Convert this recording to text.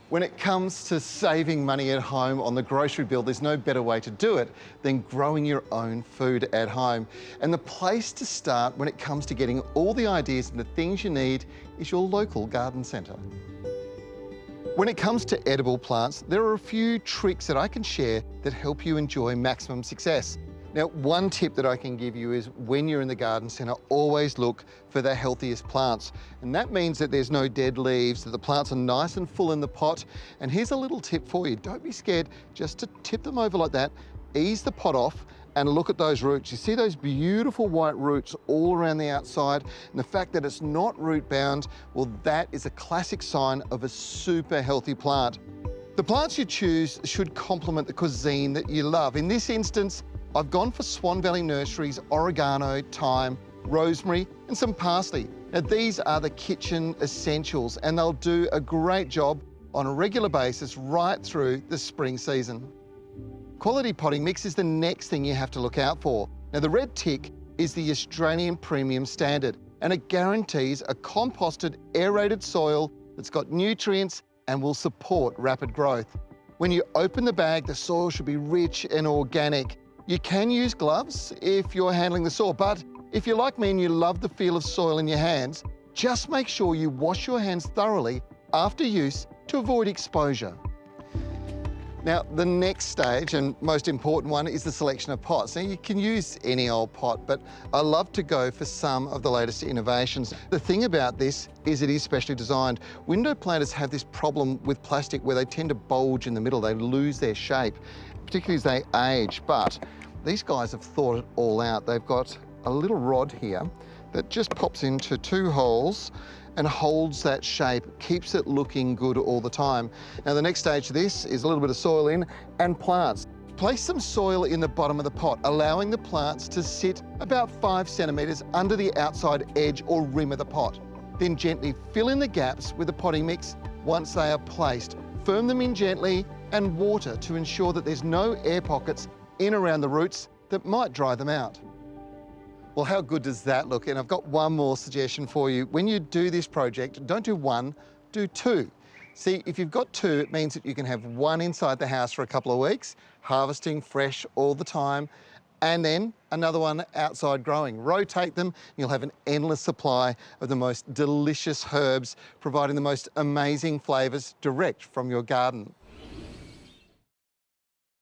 When it comes to saving money at home on the grocery bill, there's no better way to do it than growing your own food at home. And the place to start when it comes to getting all the ideas and the things you need is your local garden centre. When it comes to edible plants, there are a few tricks that I can share that help you enjoy maximum success. Now, one tip that I can give you is when you're in the garden centre, always look for the healthiest plants. And that means that there's no dead leaves, that the plants are nice and full in the pot. And here's a little tip for you. Don't be scared just to tip them over like that, ease the pot off and look at those roots. You see those beautiful white roots all around the outside, and the fact that it's not root bound, well, that is a classic sign of a super healthy plant. The plants you choose should complement the cuisine that you love. In this instance, I've gone for Swan Valley Nursery's oregano, thyme, rosemary, and some parsley. Now, these are the kitchen essentials, and they'll do a great job on a regular basis right through the spring season. Quality potting mix is the next thing you have to look out for. Now, the red tick is the Australian Premium Standard, and it guarantees a composted, aerated soil that's got nutrients and will support rapid growth. When you open the bag, the soil should be rich and organic. You can use gloves if you're handling the soil, but if you're like me and you love the feel of soil in your hands, just make sure you wash your hands thoroughly after use to avoid exposure. Now, the next stage and most important one is the selection of pots. Now, you can use any old pot, but I love to go for some of the latest innovations. The thing about this is it is specially designed. Window planters have this problem with plastic where they tend to bulge in the middle. They lose their shape, particularly as they age. But these guys have thought it all out. They've got a little rod here that just pops into two holes and holds that shape, keeps it looking good all the time. Now, the next stage of this is a little bit of soil in and plants. Place some soil in the bottom of the pot, allowing the plants to sit about 5 centimetres under the outside edge or rim of the pot. Then gently fill in the gaps with the potting mix once they are placed. Firm them in gently and water to ensure that there's no air pockets in around the roots that might dry them out. Well, how good does that look? And I've got one more suggestion for you. When you do this project, don't do one, do two. See, if you've got two, it means that you can have one inside the house for a couple of weeks, harvesting fresh all the time, and then another one outside growing. Rotate them, and you'll have an endless supply of the most delicious herbs, providing the most amazing flavours direct from your garden.